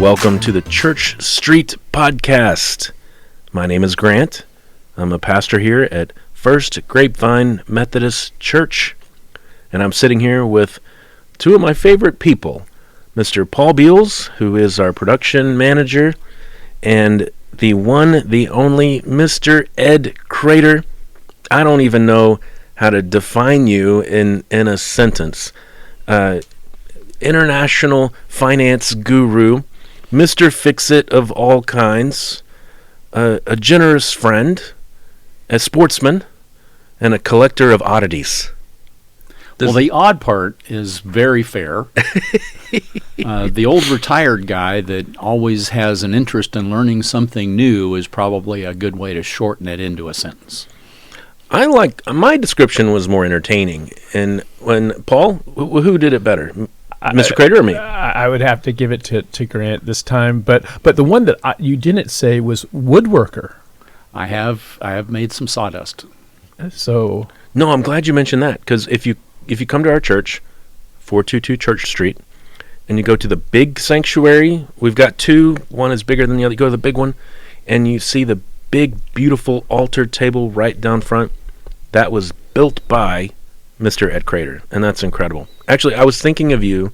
Welcome to the Church Street Podcast. My name is Grant. I'm a pastor here at First Grapevine Methodist Church, and I'm sitting here with two of my favorite people, Mr. Paul Bielss, who is our production manager, and the one, the only Mr. Ed Crater. I don't even know how to define you in a sentence. International finance guru, Mr. Fix-It of all kinds, a generous friend, a sportsman, and a collector of oddities. Well, the odd part is very fair. The old retired guy that always has an interest in learning something new is probably a good way to shorten it into a sentence. My description was more entertaining. And when Paul, who did it better? Mr. Crater or me? I would have to give it to Grant this time, but the one that you didn't say was woodworker. I have made some sawdust. So no, I'm glad you mentioned that, because if you come to our church, 422 Church Street, and you go to the big sanctuary, we've got two. One is bigger than the other. You go to the big one, and you see the big, beautiful altar table right down front. That was built by Mr. Ed Crater, and that's incredible. Actually, I was thinking of you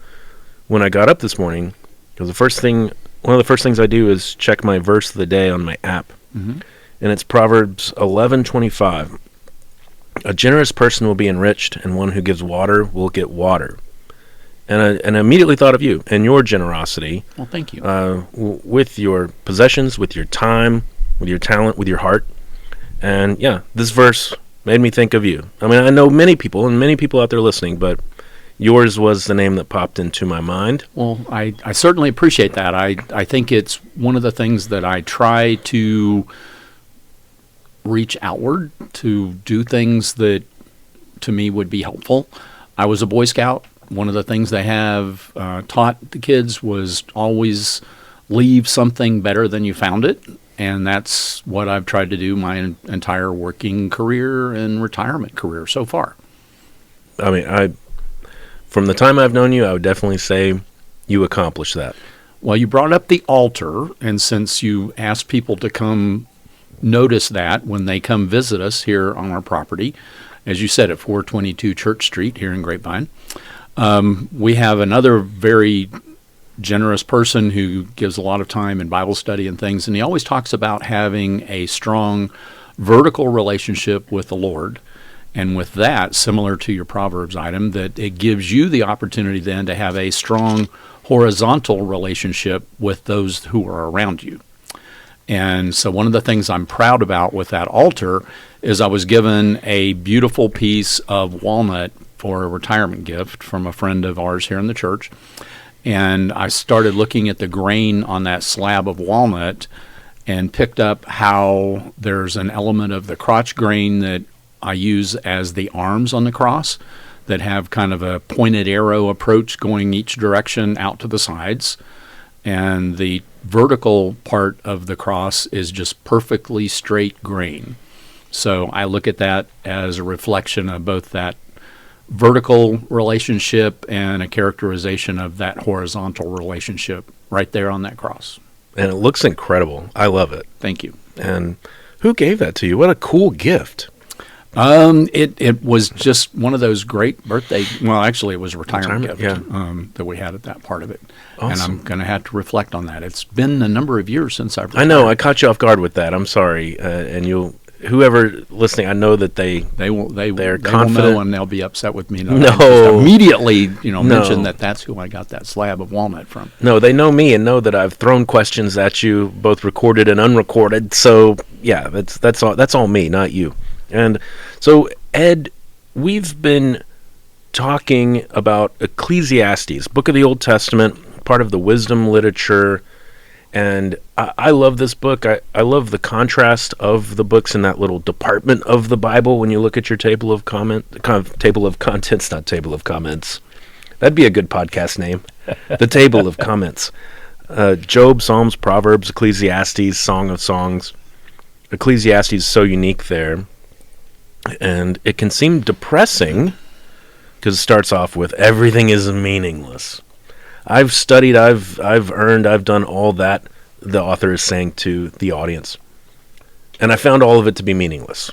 when I got up this morning, because one of the first things I do is check my verse of the day on my app, and it's Proverbs 11:25. A generous person will be enriched, and one who gives water will get water. And I immediately thought of you and your generosity. Well, thank you. With your possessions, with your time, with your talent, with your heart. And yeah, this verse made me think of you. I mean, I know many people out there listening, but yours was the name that popped into my mind. Well, I certainly appreciate that. I think it's one of the things that I try to reach outward, to do things that to me would be helpful. I was a Boy Scout. One of the things they have taught the kids was always leave something better than you found it. And that's what I've tried to do my entire working career and retirement career so far. I mean, from the time I've known you, I would definitely say you accomplished that. Well, you brought up the altar, and since you asked people to come notice that when they come visit us here on our property, as you said, at 422 Church Street here in Grapevine, we have another very generous person who gives a lot of time in Bible study and things, and he always talks about having a strong vertical relationship with the Lord. And with that, similar to your Proverbs item, that it gives you the opportunity then to have a strong horizontal relationship with those who are around you. And so one of the things I'm proud about with that altar is I was given a beautiful piece of walnut for a retirement gift from a friend of ours here in the church. And I started looking at the grain on that slab of walnut and picked up how there's an element of the crotch grain that I use as the arms on the cross that have kind of a pointed arrow approach going each direction out to the sides. And the vertical part of the cross is just perfectly straight grain. So I look at that as a reflection of both that vertical relationship and a characterization of that horizontal relationship right there on that cross. And it looks incredible. I love it. Thank you. And who gave that to you? What a cool gift. It was just one of those great birthday, well, actually it was a retirement gift that we had at that part of it. Awesome. And I'm going to have to reflect on that. It's been a number of years since I've retired. I know, I caught you off guard with that. I'm sorry. And whoever listening, I know that they're confident. Will know, and they'll be upset with me. No. I just immediately, mention that's who I got that slab of walnut from. No, they know me and know that I've thrown questions at you, both recorded and unrecorded. So yeah, that's all me, not you. And so, Ed, we've been talking about Ecclesiastes, book of the Old Testament, part of the wisdom literature, and I love this book. I love the contrast of the books in that little department of the Bible when you look at your table of contents, not table of comments. That'd be a good podcast name, the table of comments. Job, Psalms, Proverbs, Ecclesiastes, Song of Songs. Ecclesiastes is so unique there. And it can seem depressing because it starts off with everything is meaningless. I've studied, I've earned, I've done all that the author is saying to the audience. And I found all of it to be meaningless.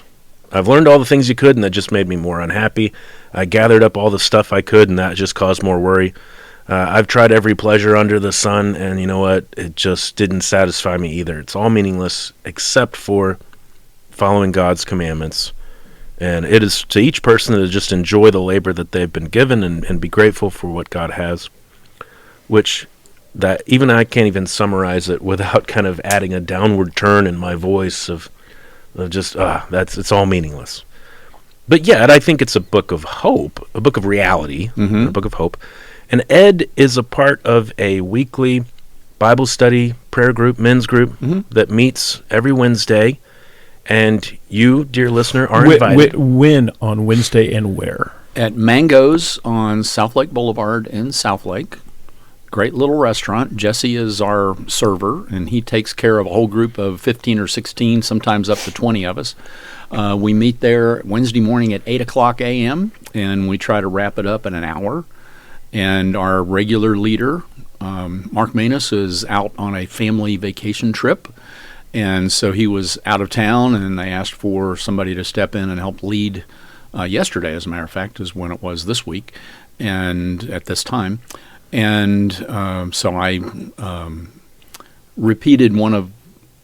I've learned all the things you could, and that just made me more unhappy. I gathered up all the stuff I could, and that just caused more worry. I've tried every pleasure under the sun, and you know what? It just didn't satisfy me either. It's all meaningless except for following God's commandments. And it is to each person to just enjoy the labor that they've been given and be grateful for what God has, which that even I can't even summarize it without kind of adding a downward turn in my voice of just, it's all meaningless. But yet, I think it's a book of hope, a book of reality, a book of hope. And Ed is a part of a weekly Bible study prayer group, men's group, that meets every Wednesday. And you, dear listener, are invited. When on Wednesday and where? At Mango's on South Lake Boulevard in South Lake. Great little restaurant. Jesse is our server, and he takes care of a whole group of 15 or 16, sometimes up to 20 of us. We meet there Wednesday morning at 8 o'clock a.m., and we try to wrap it up in an hour. And our regular leader, Mark Manus, is out on a family vacation trip. And so he was out of town, and they asked for somebody to step in and help lead yesterday, as a matter of fact, is when it was this week, and at this time. And so I repeated one of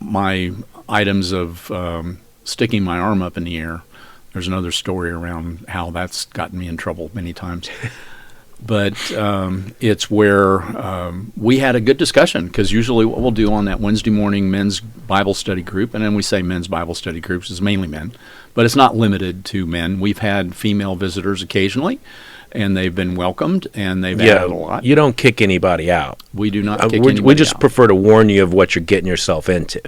my items of sticking my arm up in the air. There's another story around how that's gotten me in trouble many times. But it's where we had a good discussion, because usually what we'll do on that Wednesday morning men's Bible study group, and then we say men's Bible study groups is mainly men, but it's not limited to men. We've had female visitors occasionally, and they've been welcomed, and they've added a lot. You don't kick anybody out. We do not kick anybody out. We just prefer to warn you of what you're getting yourself into.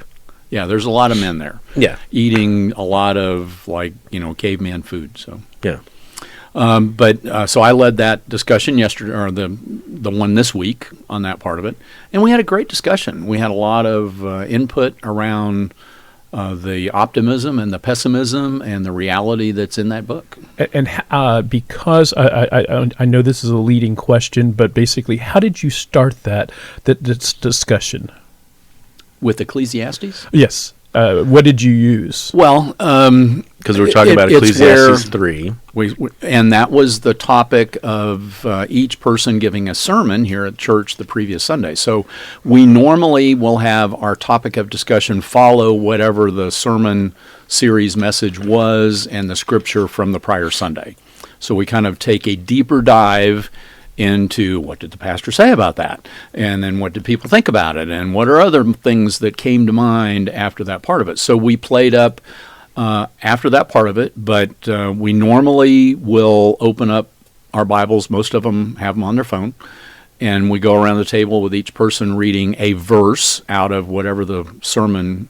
Yeah, there's a lot of men there. Yeah. Eating a lot of, caveman food, so. Yeah. So I led that discussion yesterday, or the one this week on that part of it, and we had a great discussion. We had a lot of input around the optimism and the pessimism and the reality that's in that book. And because I know this is a leading question, but basically, how did you start that discussion? With Ecclesiastes? Yes. What did you use? Well, because we're talking about Ecclesiastes 3. And that was the topic of each person giving a sermon here at church the previous Sunday. So we normally will have our topic of discussion follow whatever the sermon series message was and the scripture from the prior Sunday. So we kind of take a deeper dive into what did the pastor say about that, and then what did people think about it, and what are other things that came to mind after that part of it. So we played up after that part of it, but we normally will open up our Bibles. Most of them have them on their phone, and we go around the table with each person reading a verse out of whatever the sermon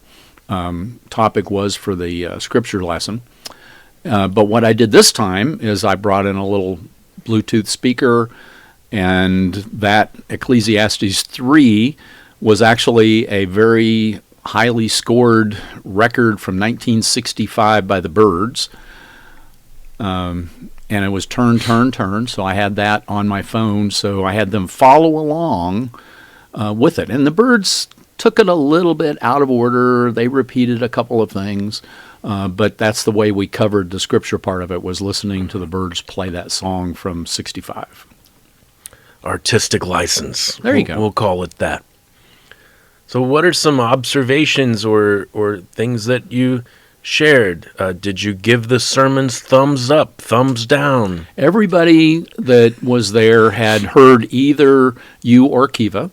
topic was for the scripture lesson. But what I did this time is I brought in a little Bluetooth speaker, and that Ecclesiastes 3 was actually a very highly scored record from 1965 by the Byrds. And it was turn, so I had that on my phone, so I had them follow along with it. And the Byrds took it a little bit out of order. They repeated a couple of things, but that's the way we covered the scripture part of it, was listening to the Byrds play that song from 65. Artistic license. There you go. We'll call it that. So what are some observations or things that you shared? Did you give the sermons thumbs up, thumbs down? Everybody that was there had heard either you or Kiva.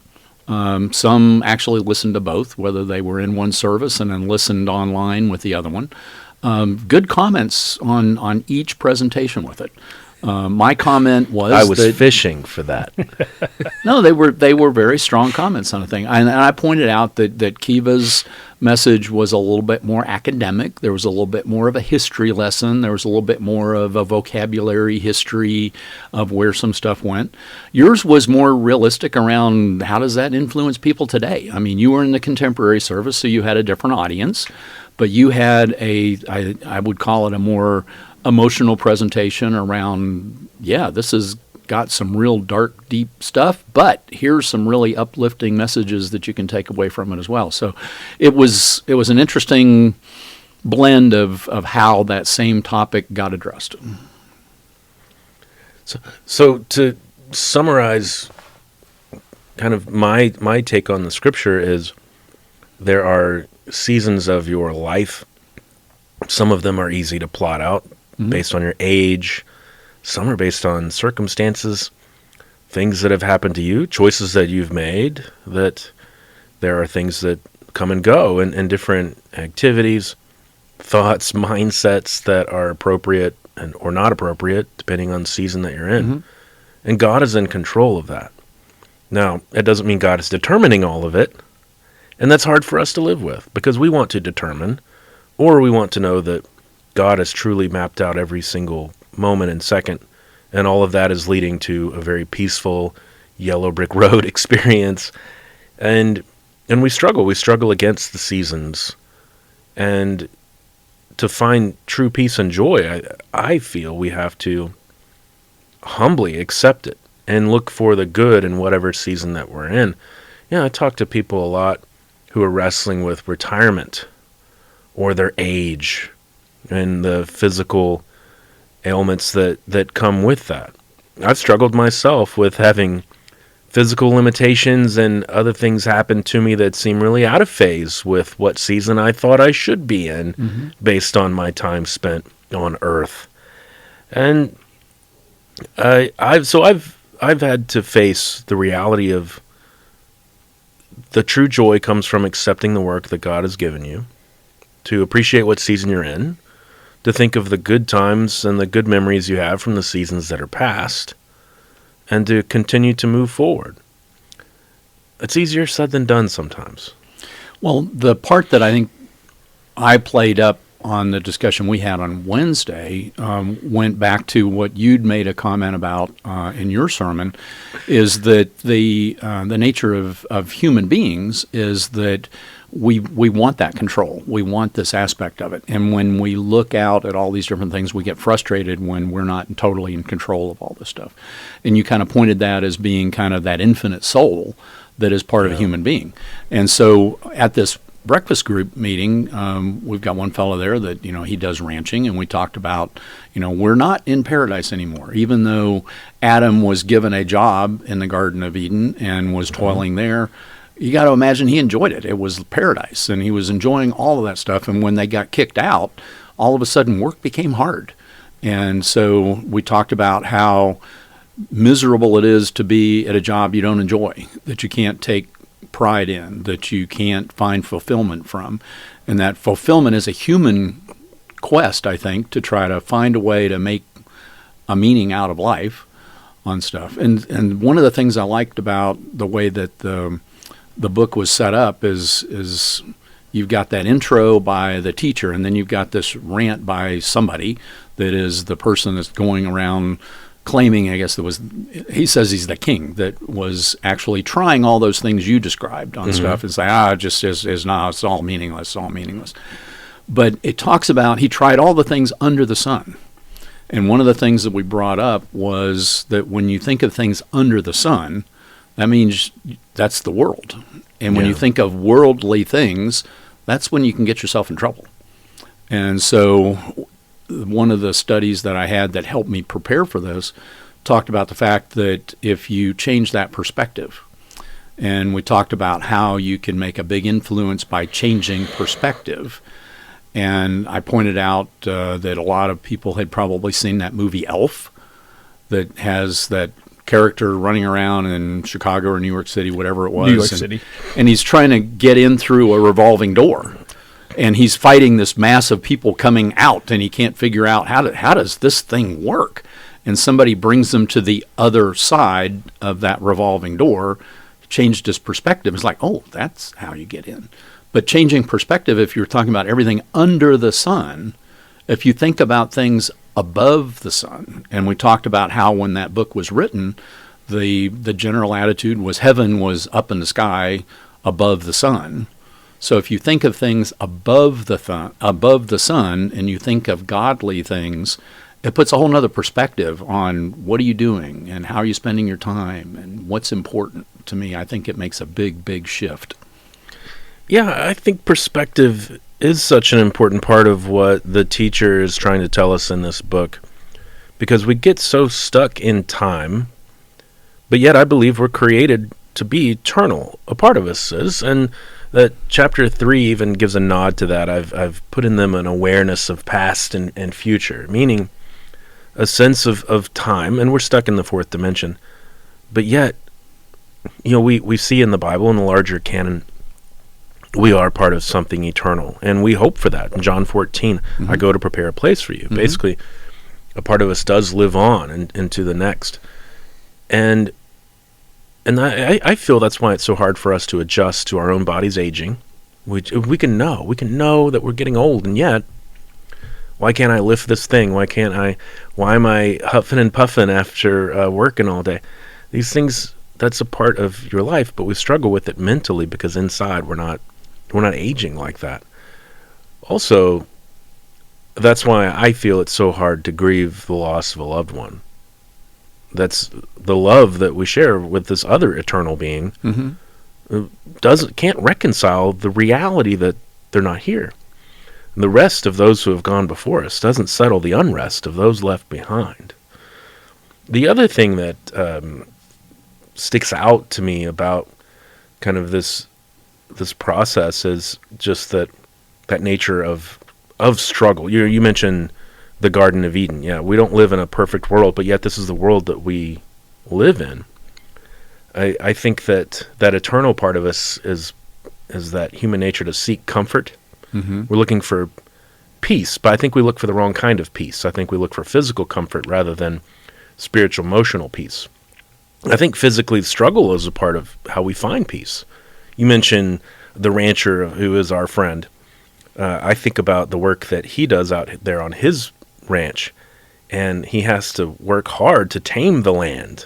Some actually listened to both, whether they were in one service and then listened online with the other one. Good comments on each presentation with it. My comment was I was fishing for that. No, they were very strong comments on the thing. And I pointed out that Kiva's message was a little bit more academic. There was a little bit more of a history lesson. There was a little bit more of a vocabulary history of where some stuff went. Yours was more realistic around how does that influence people today. I mean, you were in the contemporary service, so you had a different audience, but you had I would call it a more emotional presentation around, this is got some real dark, deep stuff, but here's some really uplifting messages that you can take away from it as well. So it was an interesting blend of how that same topic got addressed. So to summarize kind of my take on the scripture is there are seasons of your life. Some of them are easy to plot out based on your age. Some are based on circumstances, things that have happened to you, choices that you've made, that there are things that come and go and different activities, thoughts, mindsets that are appropriate and or not appropriate, depending on the season that you're in. And God is in control of that. Now, it doesn't mean God is determining all of it, and that's hard for us to live with, because we want to determine, or we want to know that God has truly mapped out every single moment and second, and all of that is leading to a very peaceful yellow brick road experience. And we struggle against the seasons. And to find true peace and joy, I feel we have to humbly accept it and look for the good in whatever season that we're in. Yeah, I talk to people a lot who are wrestling with retirement or their age and the physical ailments that come with that. I've struggled myself with having physical limitations and other things happen to me that seem really out of phase with what season I thought I should be in based on my time spent on earth. And I've had to face the reality of the true joy comes from accepting the work that God has given you, to appreciate what season you're in, to think of the good times and the good memories you have from the seasons that are past, and to continue to move forward. It's easier said than done sometimes. Well, the part that I think I played up on the discussion we had on Wednesday went back to what you'd made a comment about in your sermon, is that the nature of human beings is that we want that control. We want this aspect of it. And when we look out at all these different things, we get frustrated when we're not totally in control of all this stuff. And you kind of pointed that as being kind of that infinite soul that is part of a human being. And so at this breakfast group meeting, we've got one fellow there that, he does ranching, and we talked about, we're not in paradise anymore. Even though Adam was given a job in the Garden of Eden and was toiling there, you got to imagine he enjoyed it. It was paradise, and he was enjoying all of that stuff. And when they got kicked out, all of a sudden work became hard. And so we talked about how miserable it is to be at a job you don't enjoy, that you can't take pride in, that you can't find fulfillment from. And that fulfillment is a human quest, I think, to try to find a way to make a meaning out of life on stuff. And one of the things I liked about the way that the book was set up is you've got that intro by the teacher, and then you've got this rant by somebody that is the person that's going around claiming, I guess he says he's the king that was actually trying all those things you described on stuff and say, it just is not, it's all meaningless, But it talks about he tried all the things under the sun. And one of the things that we brought up was that when you think of things under the sun, that means that's the world. And when you think of worldly things, that's when you can get yourself in trouble. And so one of the studies that I had that helped me prepare for this talked about the fact that if you change that perspective, and we talked about how you can make a big influence by changing perspective. And I pointed out that a lot of people had probably seen that movie Elf that has that character running around in Chicago or New York City, whatever it was. New York City. And he's trying to get in through a revolving door. And he's fighting this mass of people coming out, and he can't figure out how does this thing work? And somebody brings him to the other side of that revolving door, changed his perspective. It's like, oh, that's how you get in. But changing perspective, if you're talking about everything under the sun, if you think about things above the sun, and we talked about how when that book was written, the general attitude was heaven was up in the sky above the sun. So if you think of things above the sun, and you think of godly things it puts a whole nother perspective on what are you doing and how are you spending your time and what's important to me. I think it makes a big, big shift. Yeah, I think perspective is such an important part of what the teacher is trying to tell us in this book, because we get so stuck in time, but yet I believe we're created to be eternal. A part of us is, and that chapter 3 even gives a nod to that. I've put in them an awareness of past and future, meaning a sense of time, and we're stuck in the fourth dimension. But yet, we see in the Bible, in the larger canon, we are part of something eternal, and we hope for that. In John 14, I go to prepare a place for you. Basically, a part of us does live on into the next. And I feel that's why it's so hard for us to adjust to our own body's aging. We can know that we're getting old, and yet, why can't I lift this thing? Why am I huffing and puffing after working all day? These things, that's a part of your life, but we struggle with it mentally because inside we're not aging like that. Also, that's why I feel it's so hard to grieve the loss of a loved one. That's the love that we share with this other eternal being. Can't reconcile the reality that they're not here. And the rest of those who have gone before us doesn't settle the unrest of those left behind. The other thing that sticks out to me about kind of this process is just that nature of struggle. You mentioned the Garden of Eden. Yeah, we don't live in a perfect world, but yet this is the world that we live in. I think that eternal part of us is that human nature to seek comfort. We're looking for peace, but I think we look for the wrong kind of peace. I think we look for physical comfort rather than spiritual, emotional peace. I think physically struggle is a part of how we find peace. You mentioned the rancher who is our friend. I think about the work that he does out there on his ranch, and he has to work hard to tame the land.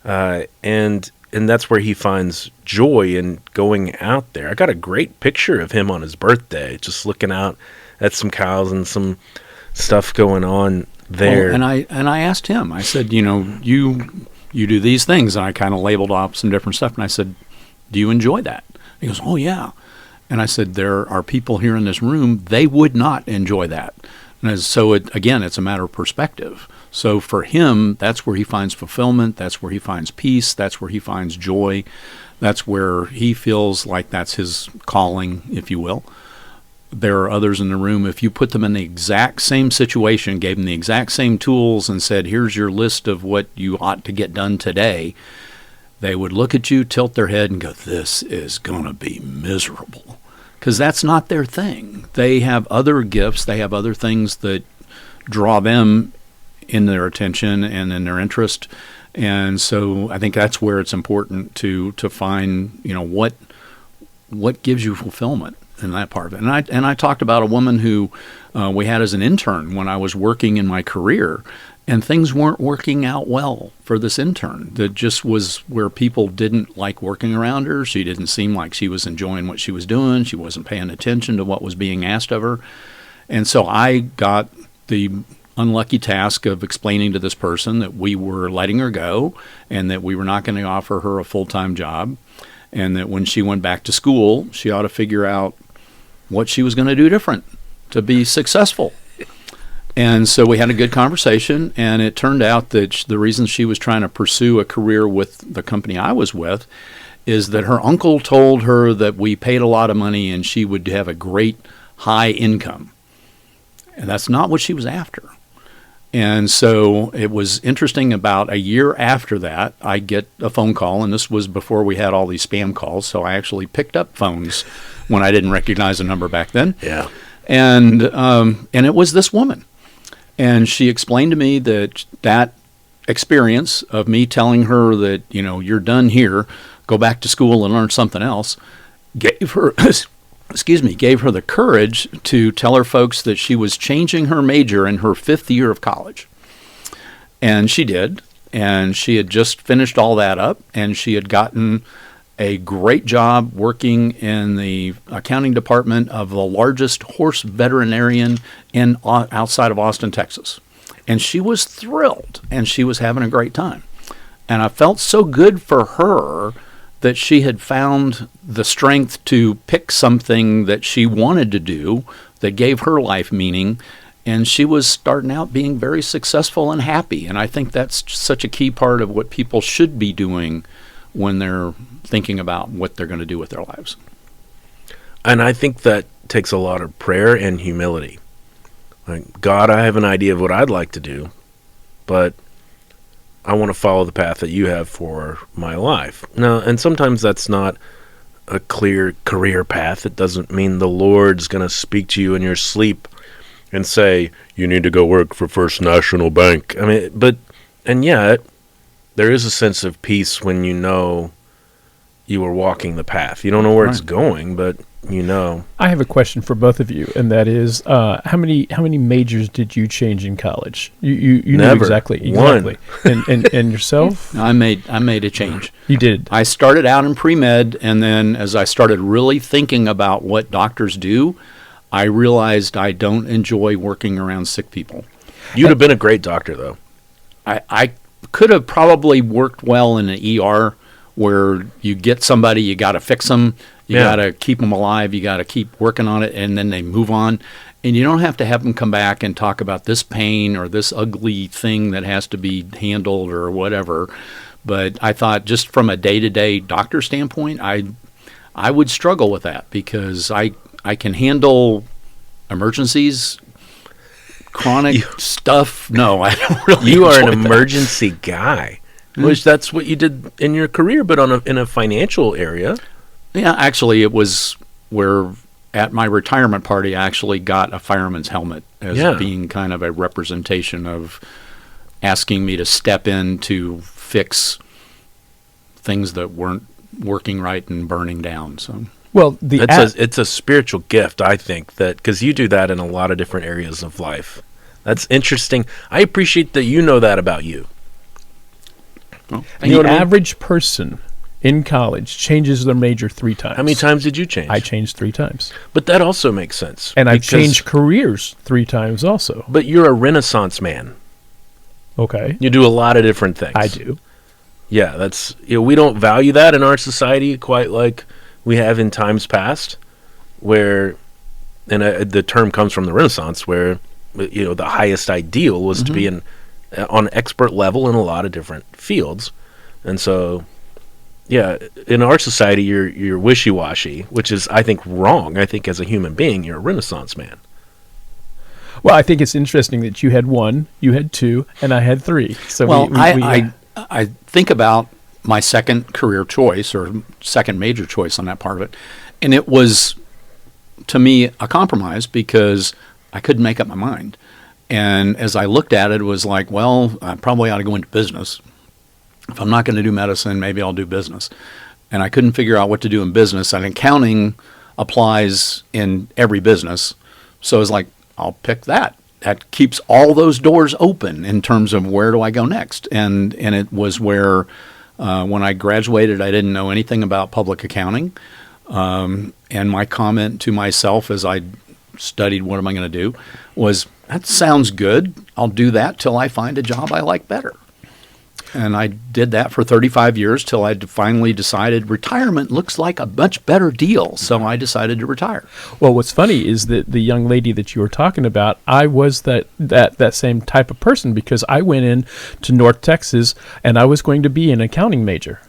And that's where he finds joy in going out there. I got a great picture of him on his birthday, just looking out at some cows and some stuff going on there. Well, and I asked him, I said, you do these things, and I kind of labeled off some different stuff, and I said, do you enjoy that? He goes, oh yeah. And I said, there are people here in this room, they would not enjoy that. And so it's a matter of perspective. So for him, that's where he finds fulfillment, that's where he finds peace, that's where he finds joy, that's where he feels like that's his calling, if you will. There are others in the room, if you put them in the exact same situation, gave them the exact same tools and said, here's your list of what you ought to get done today, they would look at you, tilt their head, and go, this is going to be miserable. Because that's not their thing. They have other gifts, they have other things that draw them in their attention and in their interest. And so I think that's where it's important to find, what gives you fulfillment in that part of it. And I talked about a woman who we had as an intern when I was working in my career, and things weren't working out well for this intern. That just was where people didn't like working around her. She didn't seem like she was enjoying what she was doing. She wasn't paying attention to what was being asked of her. And so I got the unlucky task of explaining to this person that we were letting her go and that we were not going to offer her a full-time job, and that when she went back to school, she ought to figure out what she was going to do different to be successful. And so we had a good conversation, and it turned out that the reason she was trying to pursue a career with the company I was with is that her uncle told her that we paid a lot of money and she would have a great high income. And that's not what she was after. And so it was interesting. About a year after that, I get a phone call, and this was before we had all these spam calls, so I actually picked up phones when I didn't recognize the number back then. Yeah. And it was this woman. And she explained to me that experience of me telling her that, you're done here, go back to school and learn something else, gave her the courage to tell her folks that she was changing her major in her 5th year of college. And she did. And she had just finished all that up, and she had gotten a great job working in the accounting department of the largest horse veterinarian outside of Austin, Texas. And she was thrilled, and she was having a great time. And I felt so good for her that she had found the strength to pick something that she wanted to do that gave her life meaning. And she was starting out being very successful and happy. And I think that's such a key part of what people should be doing when they're thinking about what they're going to do with their lives. And I think that takes a lot of prayer and humility. Like, God, I have an idea of what I'd like to do, but I want to follow the path that you have for my life. Now, and sometimes that's not a clear career path. It doesn't mean the Lord's going to speak to you in your sleep and say, you need to go work for First National Bank. I mean, and yet, there is a sense of peace when you know you are walking the path. You don't know where it's going, but you know. I have a question for both of you, and that is, how many majors did you change in college? You Never. knew exactly. One. And yourself? I made a change. You did. I started out in pre-med, and then as I started really thinking about what doctors do, I realized I don't enjoy working around sick people. You'd have been a great doctor, though. I could have probably worked well in an ER where you get somebody, you got to fix them, you got to keep them alive, you got to keep working on it, and then they move on. And you don't have to have them come back and talk about this pain or this ugly thing that has to be handled or whatever. But I thought just from a day-to-day doctor standpoint, I would struggle with that because I can handle emergencies, chronic stuff. No, I don't really. You are an enjoy that. emergency guy, which that's what you did in your career, but in a financial area. Yeah, actually, it was where at my retirement party, I actually got a fireman's helmet as being kind of a representation of asking me to step in to fix things that weren't working right and burning down. So. Well, it's a spiritual gift, I think, that because you do that in a lot of different areas of life. That's interesting. I appreciate that you know that about you. Well, the average person in college changes their major 3 times. How many times did you change? I changed 3 times. But that also makes sense. And I've changed careers 3 times also. But you're a Renaissance man. Okay. You do a lot of different things. I do. Yeah, that's we don't value that in our society quite like we have in times past, where, and the term comes from the Renaissance, where the highest ideal was to be on expert level in a lot of different fields, and so, in our society, you're wishy-washy, which is, I think, wrong. I think as a human being, you're a Renaissance man. Well, I think it's interesting that you had 1, you had 2, and I had 3. So I think about my second career choice or second major choice on that part of it. And it was, to me, a compromise because I couldn't make up my mind. And as I looked at it, it was like, well, I probably ought to go into business. If I'm not going to do medicine, maybe I'll do business. And I couldn't figure out what to do in business. And accounting applies in every business. So it was like, I'll pick that. That keeps all those doors open in terms of where do I go next. And it was where when I graduated, I didn't know anything about public accounting. And my comment to myself as I studied what am I going to do was, that sounds good. I'll do that till I find a job I like better. And I did that for 35 years till I finally decided retirement looks like a much better deal. So I decided to retire. Well, what's funny is that the young lady that you were talking about, I was that same type of person because I went in to North Texas and I was going to be an accounting major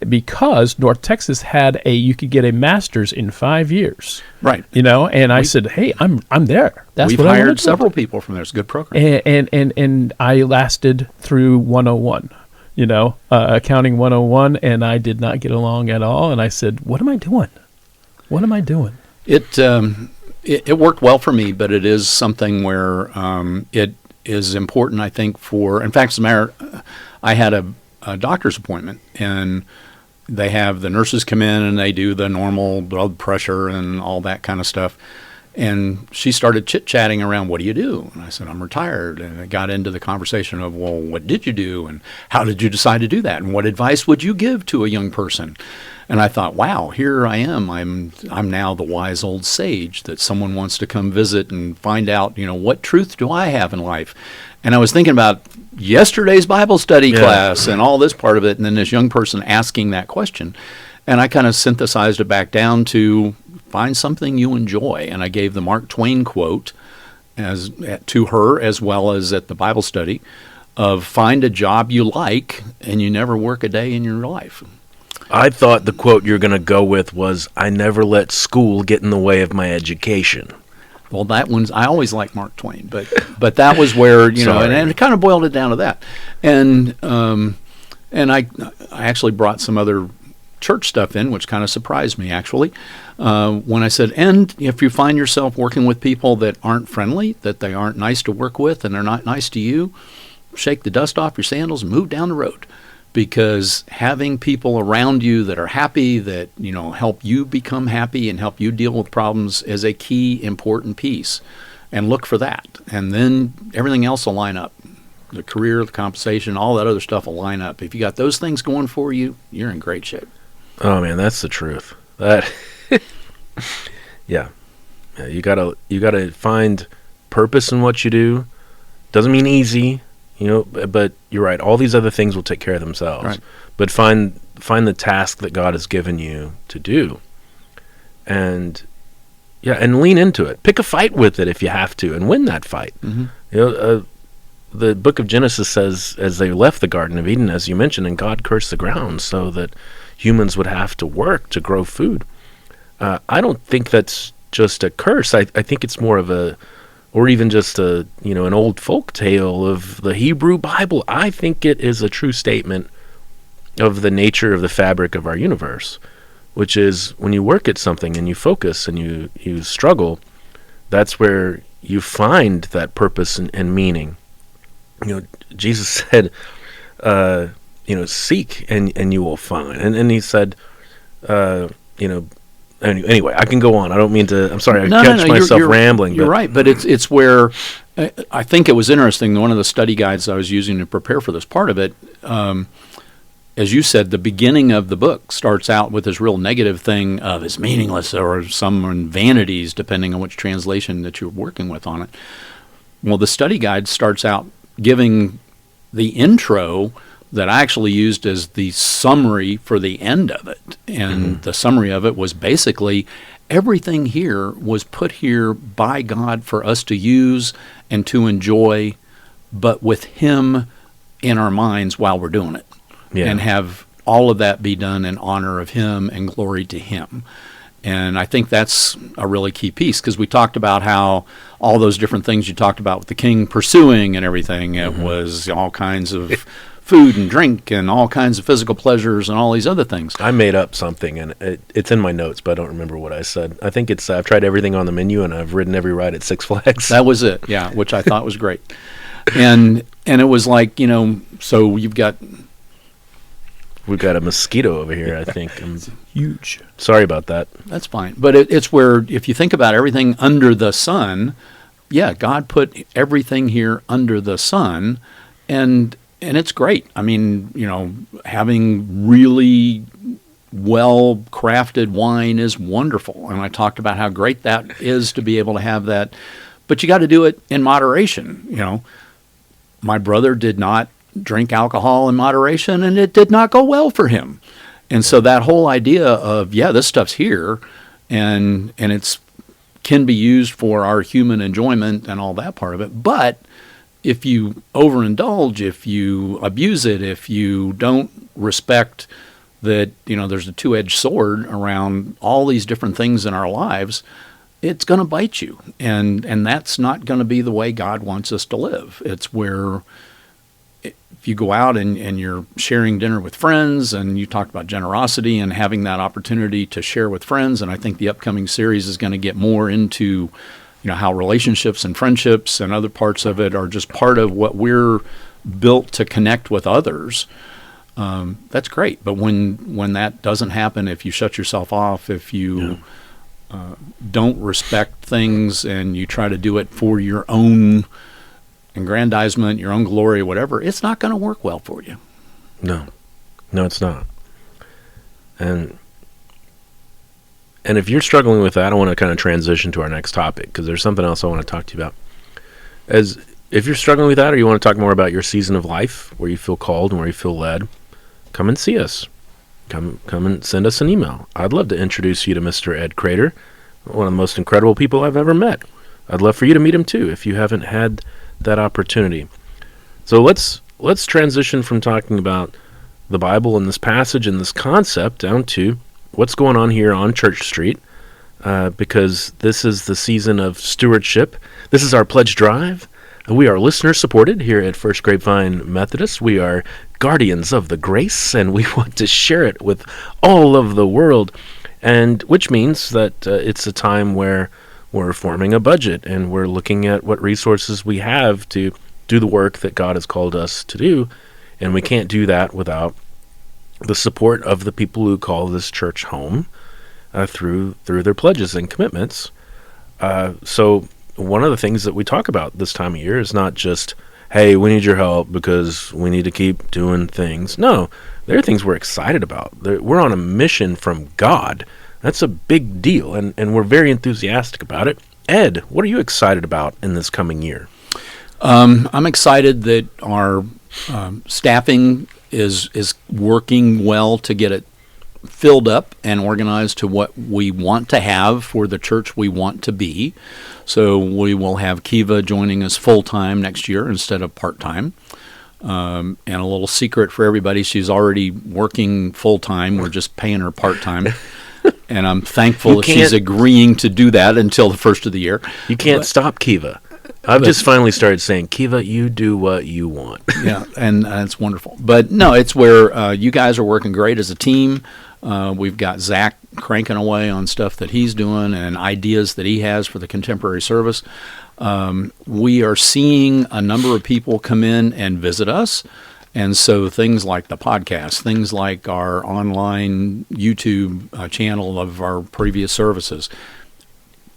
because North Texas had you could get a master's in 5 years. Right. And I said, hey, I'm there. That's we've what I hired wanted to several do. people from there. It's a good program. And I lasted through 101. Accounting 101, and I did not get along at all. And I said, what am I doing? What am I doing? It worked well for me, but it is something where it is important, I think, in fact, as a matter, I had a doctor's appointment, and they have the nurses come in, and they do the normal blood pressure and all that kind of stuff. And she started chit-chatting around, what do you do? And I said, I'm retired. And it got into the conversation of, well, what did you do? And how did you decide to do that? And what advice would you give to a young person? And I thought, wow, here I am. I'm now the wise old sage that someone wants to come visit and find out, what truth do I have in life? And I was thinking about yesterday's Bible study class and all this part of it, and then this young person asking that question. And I kind of synthesized it back down to find something you enjoy. And I gave the Mark Twain quote to her as well as at the Bible study of find a job you like and you never work a day in your life. I thought the quote you're going to go with was, I never let school get in the way of my education. Well, that one's, I always like Mark Twain, but that was where, and it kind of boiled it down to that. And I actually brought some other church stuff in, which kind of surprised me, actually, when I said, and if you find yourself working with people that aren't friendly, that they aren't nice to work with, and they're not nice to you, shake the dust off your sandals and move down the road. Because having people around you that are happy, that help you become happy and help you deal with problems is a key important piece. And look for that. And then everything else will line up. The career, the compensation, all that other stuff will line up. If you got those things going for you, you're in great shape. Oh man, that's the truth. That yeah, you gotta find purpose in what you do. Doesn't mean easy. But you're right. All these other things will take care of themselves. Right. But find the task that God has given you to do, and lean into it. Pick a fight with it if you have to, and win that fight. Mm-hmm. The book of Genesis says, as they left the Garden of Eden, as you mentioned, and God cursed the ground so that humans would have to work to grow food. I don't think that's just a curse. I think it's more of or even just an old folk tale of the Hebrew Bible. I think it is a true statement of the nature of the fabric of our universe, which is when you work at something and you focus and you struggle, that's where you find that purpose and meaning. Jesus said, seek and you will find. And he said, Anyway, I can go on. I don't mean to. I'm sorry. I catch myself rambling. You're right, but it's where I think it was interesting. One of the study guides I was using to prepare for this part of it, as you said, the beginning of the book starts out with this real negative thing of it's meaningless or some vanities, depending on which translation that you're working with on it. Well, the study guide starts out giving the intro that I actually used as the summary for the end of it. And the summary of it was basically everything here was put here by God for us to use and to enjoy, but with Him in our minds while we're doing it. Yeah. And have all of that be done in honor of Him and glory to Him. And I think that's a really key piece, because we talked about how all those different things you talked about with the king pursuing and everything, it was all kinds of food and drink and all kinds of physical pleasures and all these other things. I made up something, and it's in my notes, but I don't remember what I said. I think it's I've tried everything on the menu, and I've ridden every ride at Six Flags. That was it, yeah, which I thought was great. And it was like, so we've got a mosquito over here, I think. Huge. Sorry about that. That's fine. But it's where, if you think about everything under the sun, yeah, God put everything here under the sun, and it's great. I mean, having really well-crafted wine is wonderful. And I talked about how great that is to be able to have that. But you got to do it in moderation. My brother did not drink alcohol in moderation, and it did not go well for him. And so that whole idea of, this stuff's here, and it's can be used for our human enjoyment and all that part of it. But if you overindulge, if you abuse it, if you don't respect that, there's a two-edged sword around all these different things in our lives, it's going to bite you. And that's not going to be the way God wants us to live. It's where if you go out and you're sharing dinner with friends, and you talked about generosity and having that opportunity to share with friends, and I think the upcoming series is going to get more into how relationships and friendships and other parts of it are just part of what we're built to connect with others. That's great. But when that doesn't happen, if you shut yourself off, if you don't respect things and you try to do it for your own aggrandizement, your own glory, whatever, it's not going to work well for you. No, it's not. And if you're struggling with that, I want to kind of transition to our next topic, because there's something else I want to talk to you about. If you're struggling with that, or you want to talk more about your season of life, where you feel called and where you feel led, come and see us. Come and send us an email. I'd love to introduce you to Mr. Ed Crater, one of the most incredible people I've ever met. I'd love for you to meet him too, if you haven't had that opportunity. So let's transition from talking about the Bible and this passage and this concept down to what's going on here on Church Street, because this is the season of stewardship. This is our pledge drive. We are listener supported here at First Grapevine Methodist. We are guardians of the grace, and we want to share it with all of the world, and which means that it's a time where we're forming a budget and we're looking at what resources we have to do the work that God has called us to do, and we can't do that without the support of the people who call this church home through their pledges and commitments. So one of the things that we talk about this time of year is not just, hey, we need your help because we need to keep doing things. No, there are things we're excited about. We're on a mission from God. That's a big deal, and we're very enthusiastic about it. Ed, what are you excited about in this coming year? I'm excited that our staffing is working well to get it filled up and organized to what we want to have for the church we want to be. So we will have Kiva joining us full-time next year instead of part-time. And a little secret for everybody, she's already working full-time. We're just paying her part-time. And I'm thankful that she's agreeing to do that until the first of the year. You can't stop Kiva. I've just finally started saying, Kiva, you do what you want. Yeah, and it's wonderful. But no, it's where you guys are working great as a team. We've got Zach cranking away on stuff that he's doing and ideas that he has for the contemporary service. We are seeing a number of people come in and visit us. And so things like the podcast, things like our online YouTube channel of our previous services,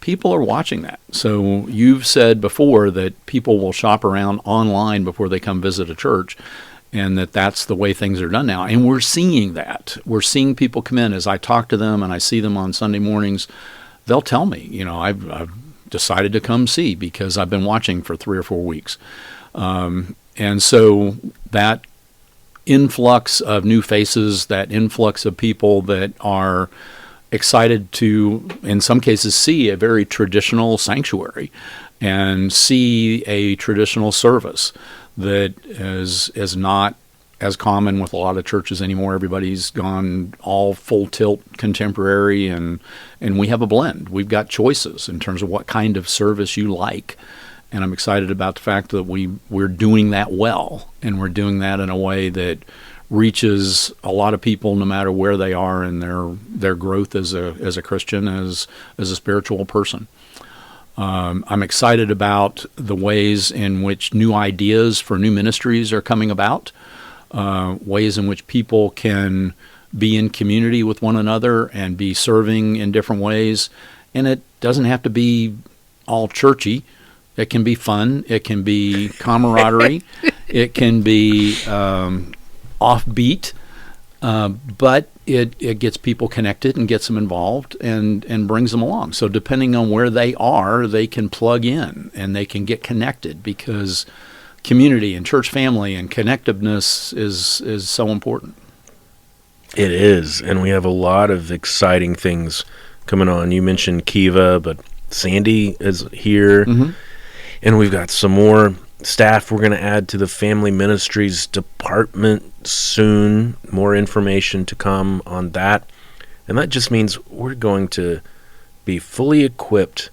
people are watching that. So you've said before that people will shop around online before they come visit a church, and that's the way things are done now. And we're seeing that. We're seeing people come in. As I talk to them and I see them on Sunday mornings, they'll tell me, I've decided to come see because I've been watching for 3 or 4 weeks. And so that influx of new faces, that influx of people that are excited to, in some cases, see a very traditional sanctuary and see a traditional service that is not as common with a lot of churches anymore. Everybody's gone all full tilt contemporary, and we have a blend. We've got choices in terms of what kind of service you like. And I'm excited about the fact that we're doing that well, and we're doing that in a way that reaches a lot of people no matter where they are in their growth as a Christian, as a spiritual person. I'm excited about the ways in which new ideas for new ministries are coming about, ways in which people can be in community with one another and be serving in different ways. And it doesn't have to be all churchy. It can be fun. It can be camaraderie. It can be offbeat. But it gets people connected and gets them involved and brings them along. So depending on where they are, they can plug in and they can get connected, because community and church family and connectiveness is so important. It is, and we have a lot of exciting things coming on. You mentioned Kiva, but Sandy is here. Mm-hmm. And we've got some more staff we're going to add to the Family Ministries department soon. More information to come on that. And that just means we're going to be fully equipped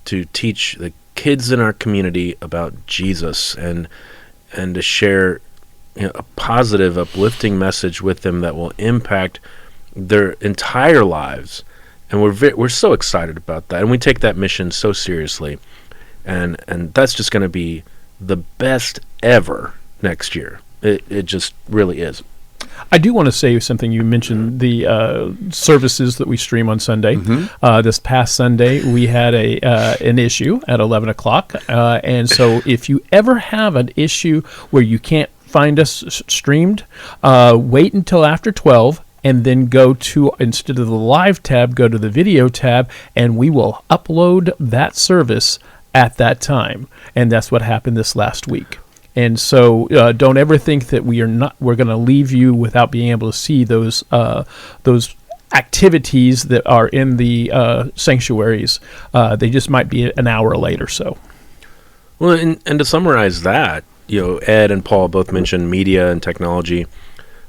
to teach the kids in our community about Jesus and to share a positive, uplifting message with them that will impact their entire lives. And we're so excited about that. And we take that mission so seriously. And that's just going to be the best ever next year. It just really is. I do want to say something. You mentioned the services that we stream on Sunday. This past Sunday, we had an issue at 11 o'clock. And so if you ever have an issue where you can't find us streamed, wait until after 12. And then go to, instead of the live tab, go to the video tab, and we will upload that service at that time. And that's what happened this last week. And so don't ever think that we're going to leave you without being able to see those activities that are in the sanctuaries. They just might be an hour late or so. Well, and to summarize that, Ed and Paul both mentioned media and technology.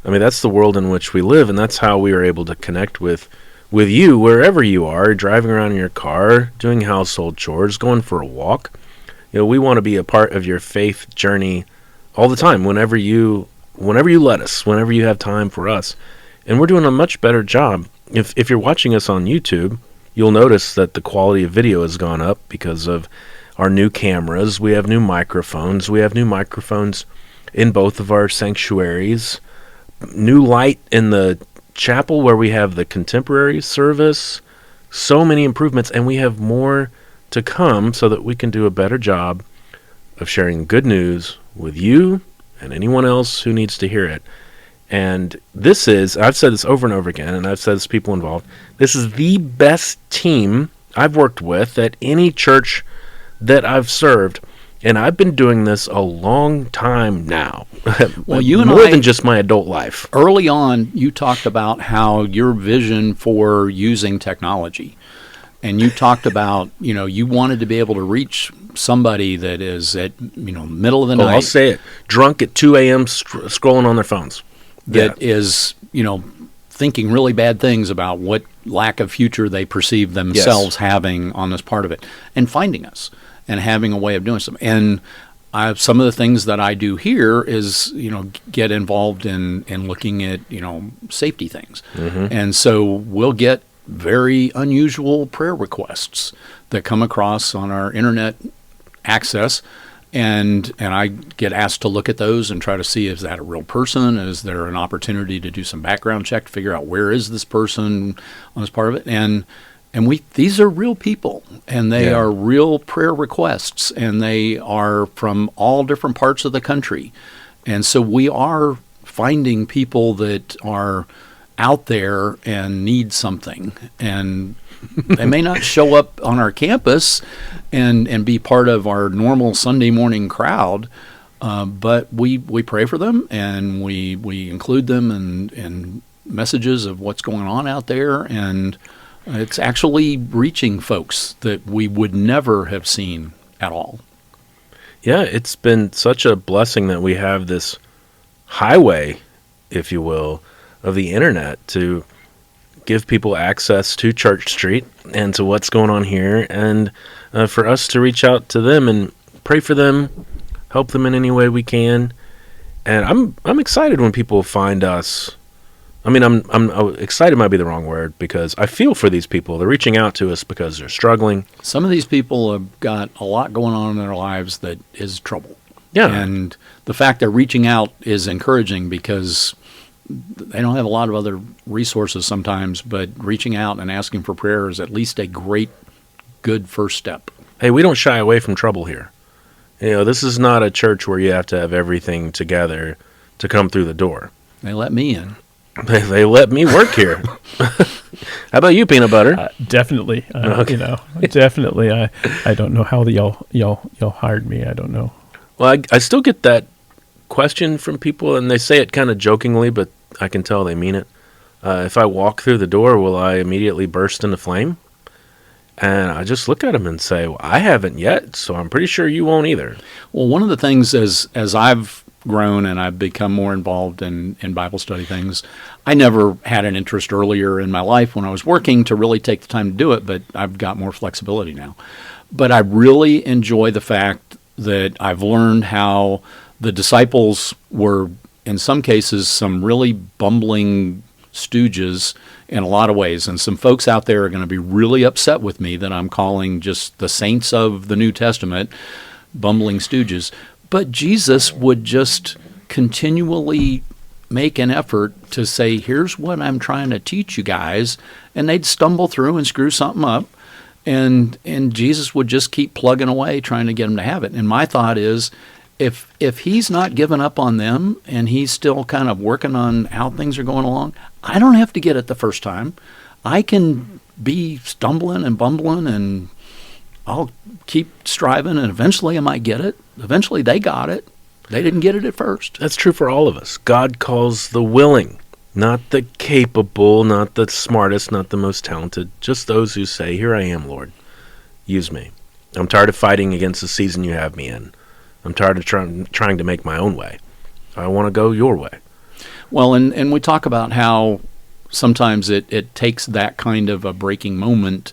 I mean, that's the world in which we live, and that's how we are able to connect with you wherever you are, driving around in your car, doing household chores, going for a walk. We want to be a part of your faith journey all the time, whenever you let us, whenever you have time for us. And we're doing a much better job. If you're watching us on YouTube, you'll notice that the quality of video has gone up because of our new cameras. We have new microphones. We have new microphones in both of our sanctuaries. New light in the chapel where we have the contemporary service. So many improvements, and we have more to come so that we can do a better job of sharing good news with you and anyone else who needs to hear it. And I've said this over and over again, and I've said this to people involved, this is the best team I've worked with at any church that I've served. And I've been doing this a long time now. Well, you and more than just my adult life. Early on, you talked about how your vision for using technology, and you talked about, you wanted to be able to reach somebody that is at, middle of the night. I'll say it. Drunk at 2 a.m. Scrolling on their phones. That is, thinking really bad things about what lack of future they perceive themselves having on this part of it, and finding us. And having a way of doing something. And some of the things that I do here is, get involved in looking at, safety things. Mm-hmm. And so we'll get very unusual prayer requests that come across on our internet access. And I get asked to look at those and try to see, is that a real person? Is there an opportunity to do some background check to figure out where is this person on this part of it? And these are real people, and they are real prayer requests, and they are from all different parts of the country. And so we are finding people that are out there and need something. And they may not show up on our campus and be part of our normal Sunday morning crowd, but we pray for them, and we include them in messages of what's going on out there, and it's actually reaching folks that we would never have seen at all. Yeah, it's been such a blessing that we have this highway, if you will, of the internet to give people access to Church Street and to what's going on here, and for us to reach out to them and pray for them, help them in any way we can. And I'm excited when people find us. I mean, I'm excited might be the wrong word, because I feel for these people. They're reaching out to us because they're struggling. Some of these people have got a lot going on in their lives that is trouble. Yeah. And the fact they're reaching out is encouraging, because they don't have a lot of other resources sometimes, but reaching out and asking for prayer is at least a good first step. Hey, we don't shy away from trouble here. This is not a church where you have to have everything together to come through the door. They let me in. They let me work here. How about you, Peanut Butter? Definitely. Definitely. I don't know how y'all hired me. I don't know. Well, I still get that question from people, and they say it kind of jokingly, but I can tell they mean it. If I walk through the door, will I immediately burst into flame? And I just look at them and say, well, I haven't yet, so I'm pretty sure you won't either. Well, one of the things as I've grown and I've become more involved in Bible study things, I never had an interest earlier in my life when I was working to really take the time to do it, but I've got more flexibility now. But I really enjoy the fact that I've learned how the disciples were, in some cases, some really bumbling stooges in a lot of ways. And some folks out there are going to be really upset with me that I'm calling just the saints of the New Testament bumbling stooges. But Jesus would just continually make an effort to say, here's what I'm trying to teach you guys, and they'd stumble through and screw something up, and Jesus would just keep plugging away trying to get them to have it. And my thought is, if he's not giving up on them and he's still kind of working on how things are going along, I don't have to get it the first time. I can be stumbling and bumbling, and I'll keep striving, and eventually I might get it. Eventually they got it. They didn't get it at first. That's true for all of us. God calls the willing, not the capable, not the smartest, not the most talented, just those who say, here I am, Lord. Use me. I'm tired of fighting against the season you have me in. I'm tired of trying to make my own way. I want to go your way. Well, and we talk about how sometimes it takes that kind of a breaking moment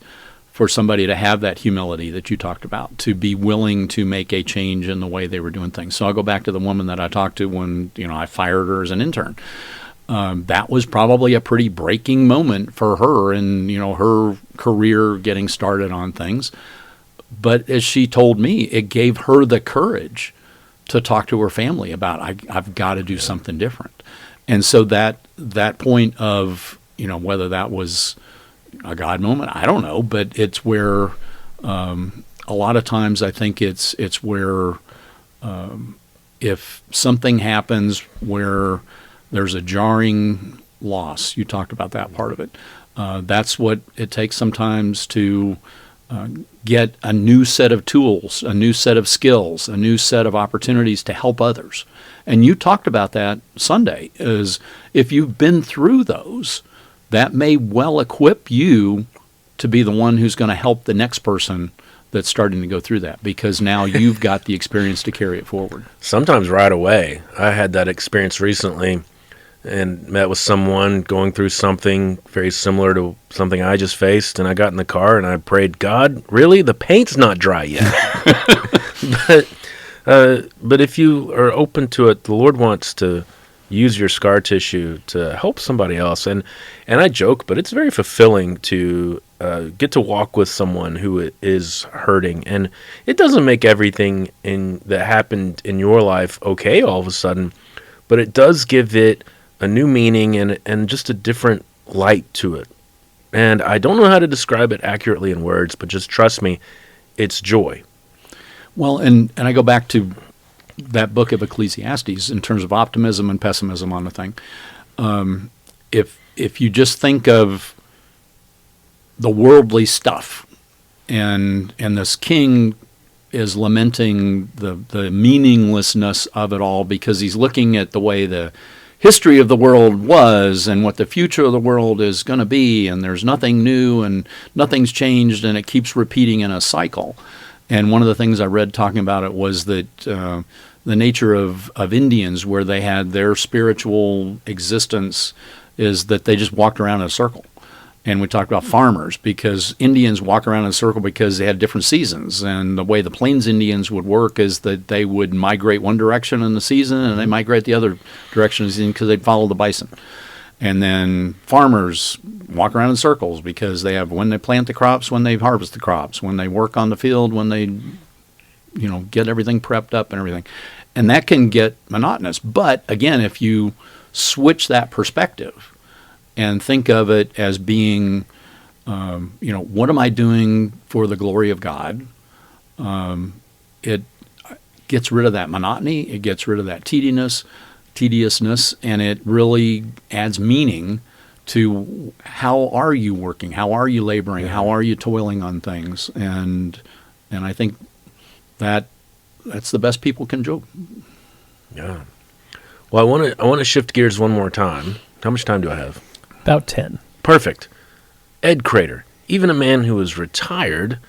for somebody to have that humility that you talked about, to be willing to make a change in the way they were doing things. So I'll go back to the woman that I talked to when I fired her as an intern. That was probably a pretty breaking moment for her and her career getting started on things. But as she told me, it gave her the courage to talk to her family about, I've got to do something different. And so that point of, whether that was a God moment, I don't know, but it's where a lot of times I think it's where if something happens where there's a jarring loss, you talked about that part of it, that's what it takes sometimes to get a new set of tools, a new set of skills, a new set of opportunities to help others. And you talked about that Sunday, is if you've been through those, that may well equip you to be the one who's going to help the next person that's starting to go through that, because now you've got the experience to carry it forward. Sometimes right away. I had that experience recently and met with someone going through something very similar to something I just faced, and I got in the car and I prayed, God, really? The paint's not dry yet. But if you are open to it, the Lord wants to use your scar tissue to help somebody else. And I joke, but it's very fulfilling to get to walk with someone who is hurting. And it doesn't make everything that happened in your life okay all of a sudden, but it does give it a new meaning and just a different light to it. And I don't know how to describe it accurately in words, but just trust me, it's joy. Well, and I go back to that book of Ecclesiastes in terms of optimism and pessimism on the thing. If you just think of the worldly stuff, and this king is lamenting the meaninglessness of it all, because he's looking at the way the history of the world was and what the future of the world is going to be, and there's nothing new and nothing's changed, and it keeps repeating in a cycle. And one of the things I read talking about it was that the nature of Indians, where they had their spiritual existence, is that they just walked around in a circle. And we talked about farmers, because Indians walk around in a circle because they had different seasons. And the way the Plains Indians would work is that they would migrate one direction in the season and they migrate the other direction in the season because they'd follow the bison. And then farmers walk around in circles because they have when they plant the crops, when they harvest the crops, when they work on the field, when they get everything prepped up and everything. And that can get monotonous. But again, if you switch that perspective and think of it as being, what am I doing for the glory of God? It gets rid of that monotony. It gets rid of that tediousness, and it really adds meaning to how are you working? How are you laboring? How are you toiling on things? And I think that's the best people can do. Yeah. Well, I want to shift gears one more time. How much time do I have? About 10. Perfect. Ed Crater, even a man who is retired,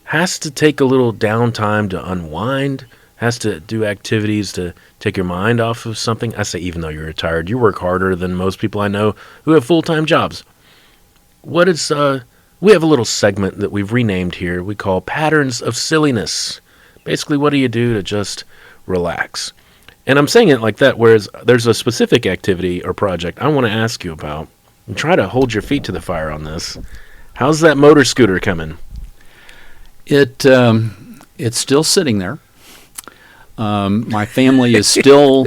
has to take a little downtime to unwind, has to do activities to take your mind off of something. I say even though you're retired, you work harder than most people I know who have full-time jobs. We have a little segment that we've renamed here we call Patterns of Silliness. Basically, what do you do to just relax? And I'm saying it like that, whereas there's a specific activity or project I want to ask you about, and try to hold your feet to the fire on this. How's that motor scooter coming? It's still sitting there. My family is still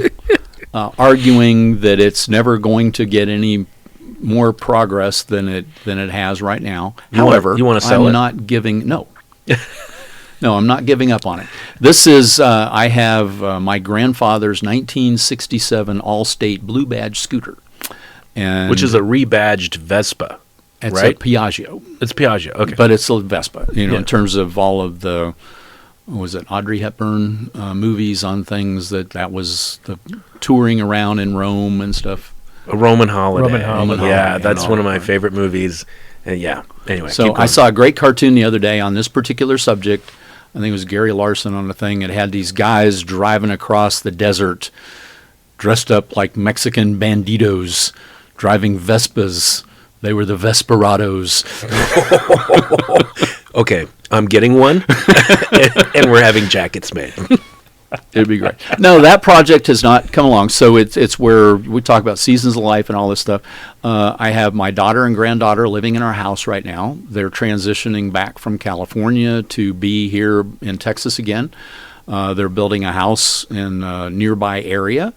arguing that it's never going to get any more progress than it has right now. However, you want to sell I'm it? not giving no. No, I'm not giving up on it. This is I have my grandfather's 1967 Allstate Blue Badge scooter, and Which is a rebadged Vespa, it's right? a Piaggio. It's Piaggio. Okay. But it's a Vespa, Yeah. in terms of all of the, what was it, Audrey Hepburn movies on things that was the touring around in Rome and stuff. A Roman Holiday. Roman Holiday. Yeah, And that's all one of my that. favorite movies. Yeah. Anyway. So keep I going. saw a great cartoon the other day on this particular subject. I think it was Gary Larson on the thing. It had these guys driving across the desert dressed up like Mexican banditos, driving Vespas. They were the Vesperados. Okay, I'm getting one, and we're having jackets made. It'd be great. No, that project has not come along. So it's where we talk about seasons of life and all this stuff. I have my daughter and granddaughter living in our house right now. They're transitioning back from California to be here in Texas again. They're building a house in a nearby area.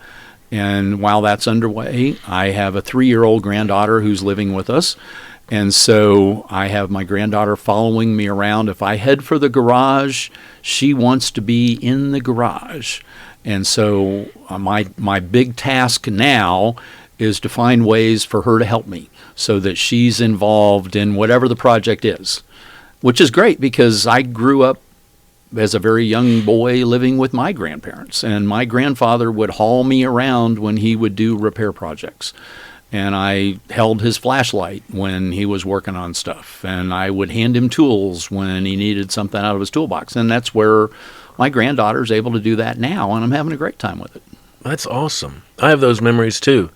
And while that's underway, I have a 3-year-old granddaughter who's living with us. And so I have my granddaughter following me around. If I head for the garage, she wants to be in the garage. And so my big task now is to find ways for her to help me so that she's involved in whatever the project is, which is great because I grew up as a very young boy living with my grandparents. And my grandfather would haul me around when he would do repair projects. And I held his flashlight when he was working on stuff. And I would hand him tools when he needed something out of his toolbox. And that's where my granddaughter's able to do that now, and I'm having a great time with it. That's awesome. I have those memories too,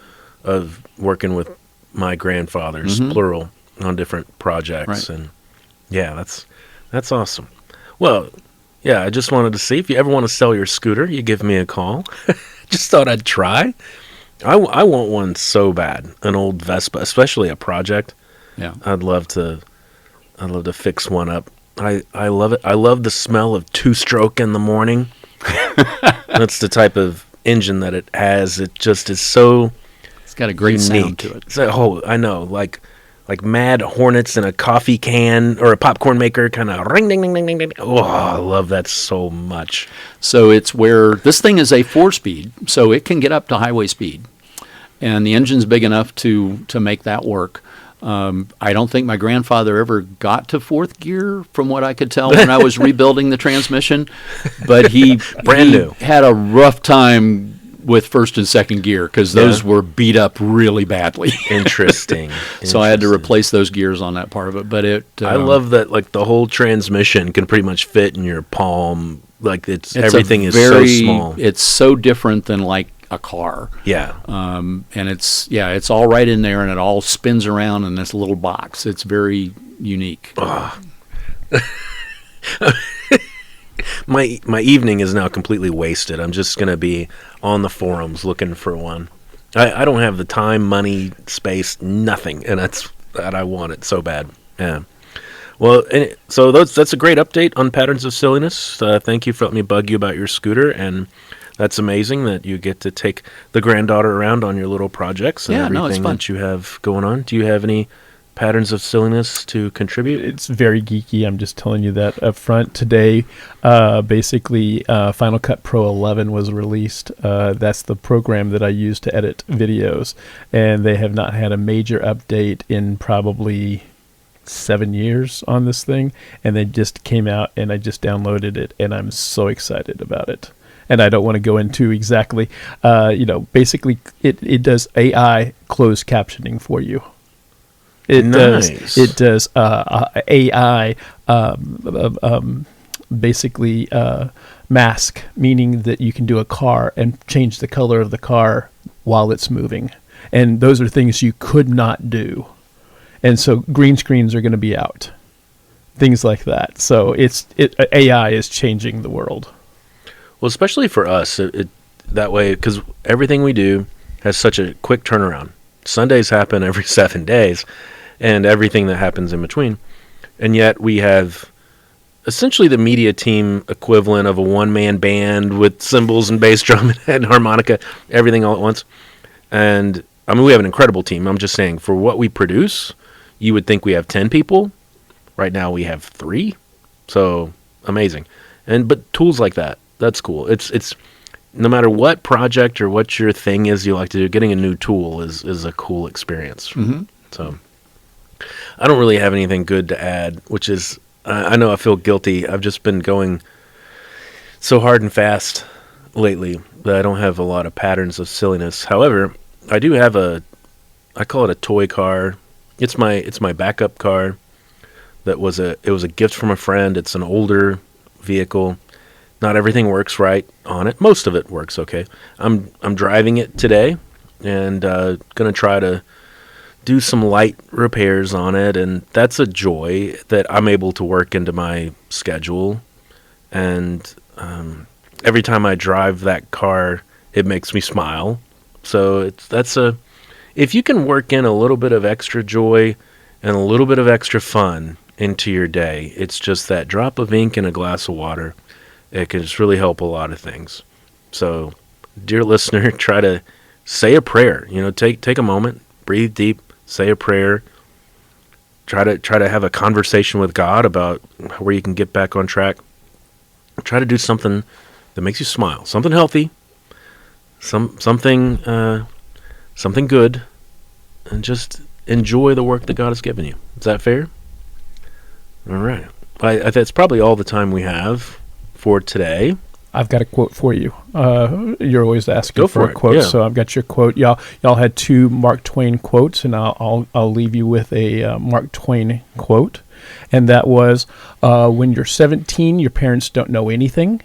of working with my grandfathers, plural, on different projects, Right. and yeah, that's awesome. Well, yeah, I just wanted to see if you ever want to sell your scooter, you give me a call. Just thought I'd try. I want one so bad, an old Vespa, especially a project. Yeah. I'd love to fix one up. I love it. I love the smell of two-stroke in the morning. That's the type of engine that it has. It just is so It's got a great unique. sound to it. It's I know, like mad hornets in a coffee can or a popcorn maker, kind of ring, ding, ding, ding, ding, ding. Oh, I love that so much. So it's where this thing is a 4-speed, so it can get up to highway speed. And the engine's big enough to make that work. I don't think my grandfather ever got to 4th gear, from what I could tell when I was rebuilding the transmission. But he Brand new. had a rough time with 1st and 2nd gear because those were beat up really badly. Interesting. So I had to Interesting. replace those gears on that part of it. But I love that, like, the whole transmission can pretty much fit in your palm. Like, everything is so small. It's so different than like a car. Yeah. And it's all right in there, and it all spins around in this little box. It's very unique. My evening is now completely wasted. I'm just going to be on the forums looking for one. I don't have the time, money, space, nothing, and I want it so bad. Yeah. Well, so that's a great update on Patterns of Silliness. Thank you for letting me bug you about your scooter, and that's amazing that you get to take the granddaughter around on your little projects and Yeah, no, it's everything fun. that you have going on. Do you have any Patterns of Silliness to contribute? It's very geeky. I'm just telling you that up front. Today, basically, Final Cut Pro 11 was released. That's the program that I use to edit videos, and they have not had a major update in probably 7 years on this thing, and they just came out, and I just downloaded it, and I'm so excited about it. And I don't want to go into exactly, basically it does AI closed captioning for you. It Nice. does AI basically mask, meaning that you can do a car and change the color of the car while it's moving. And those are things you could not do. And so green screens are going to be out. Things like that. So AI is changing the world. Well, especially for us, that way, because everything we do has such a quick turnaround. Sundays happen every 7 days, and everything that happens in between. And yet we have essentially the media team equivalent of a one-man band with cymbals and bass drum and harmonica, everything all at once. And I mean, we have an incredible team. I'm just saying, for what we produce, you would think we have 10 people. Right now we have 3. So amazing. But tools like that, that's cool. It's no matter what project or what your thing is you like to do, getting a new tool is a cool experience. Mm-hmm. So I don't really have anything good to add, which is, I know I feel guilty. I've just been going so hard and fast lately that I don't have a lot of patterns of silliness. However, I do have I call it a toy car. It's my backup car. It was a gift from a friend. It's an older vehicle. Not everything works right on it. Most of it works okay. I'm driving it today and gonna try to do some light repairs on it, and that's a joy that I'm able to work into my schedule. And every time I drive that car, it makes me smile. So if you can work in a little bit of extra joy and a little bit of extra fun into your day, it's just that drop of ink in a glass of water. It can just really help a lot of things. So, dear listener, try to say a prayer. Take a moment, breathe deep, say a prayer. Try to have a conversation with God about where you can get back on track. Try to do something that makes you smile, something healthy, something good, and just enjoy the work that God has given you. Is that fair? All right. That's probably all the time we have for today. I've got a quote for you. You're always asking for a quote, yeah. So I've got your quote. Y'all had 2 Mark Twain quotes, and I'll leave you with a Mark Twain quote, and that was, "When you're 17, your parents don't know anything.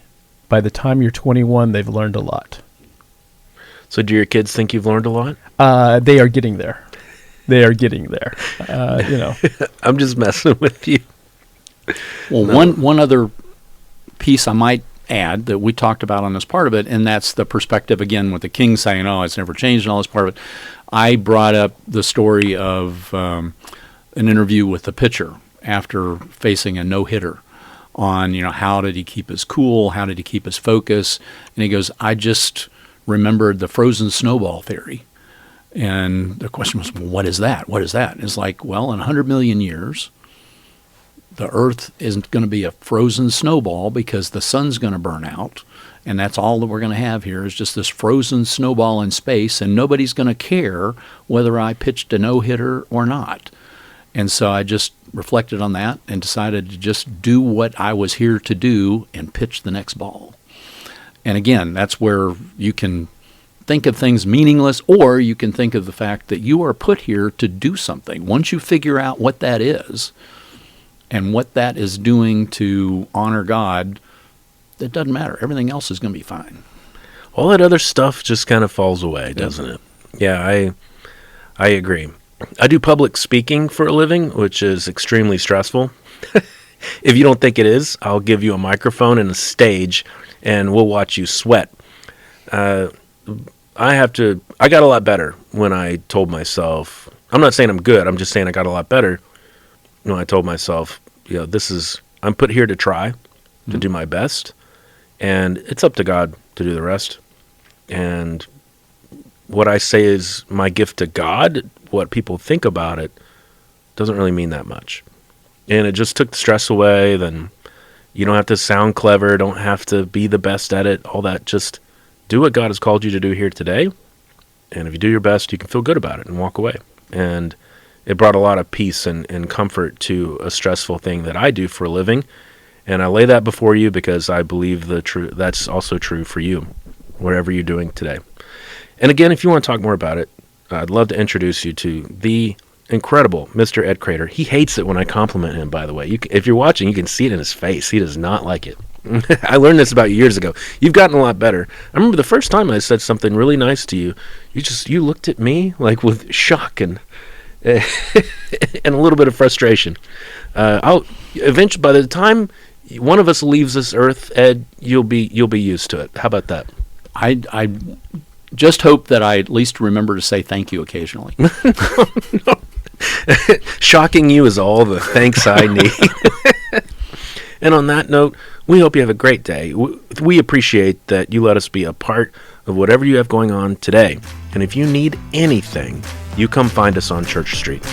By the time you're 21, they've learned a lot." So, do your kids think you've learned a lot? They are getting there. They are getting there. I'm just messing with you. Well, No. one other piece I might add that we talked about on this part of it, and that's the perspective again with the king saying, "Oh, it's never changed," and all this part of it. I brought up the story of an interview with the pitcher after facing a no-hitter on, how did he keep his cool, how did he keep his focus, and he goes, "I just remembered the frozen snowball theory." And the question was, well, what is that? What is that? And it's like, well, in 100 million years, the earth isn't going to be a frozen snowball because the sun's going to burn out. And that's all that we're going to have here is just this frozen snowball in space. And nobody's going to care whether I pitched a no-hitter or not. And so I just reflected on that and decided to just do what I was here to do and pitch the next ball. And again, that's where you can think of things meaningless, or you can think of the fact that you are put here to do something. Once you figure out what that is and what that is doing to honor God, it doesn't matter. Everything else is going to be fine. All that other stuff just kind of falls away, doesn't it? Yeah, I agree. I do public speaking for a living, which is extremely stressful. If you don't think it is, I'll give you a microphone and a stage, and we'll watch you sweat. I got a lot better when I told myself, I'm not saying I'm good, I'm just saying I got a lot better when I told myself, I'm put here to try, to do my best, and it's up to God to do the rest. And what I say is my gift to God, what people think about it, doesn't really mean that much. And it just took the stress away. Then you don't have to sound clever, don't have to be the best at it, all that. Just do what God has called you to do here today. And if you do your best, you can feel good about it and walk away. And it brought a lot of peace and comfort to a stressful thing that I do for a living. And I lay that before you because I believe that's also true for you, whatever you're doing today. And again, if you want to talk more about it, I'd love to introduce you to the incredible Mr. Ed Crater. He hates it when I compliment him, by the way. If you're watching, you can see it in his face. He does not like it. I learned this about years ago. You've gotten a lot better. I remember the first time I said something really nice to you, you looked at me like with shock and and a little bit of frustration. I'll eventually, by the time one of us leaves this earth, Ed, you'll be used to it. How about that? I just hope that I at least remember to say thank you occasionally. No. Shocking you is all the thanks I need. And on that note, we hope you have a great day. We appreciate that you let us be a part of whatever you have going on today. And if you need anything, you come find us on Church Street.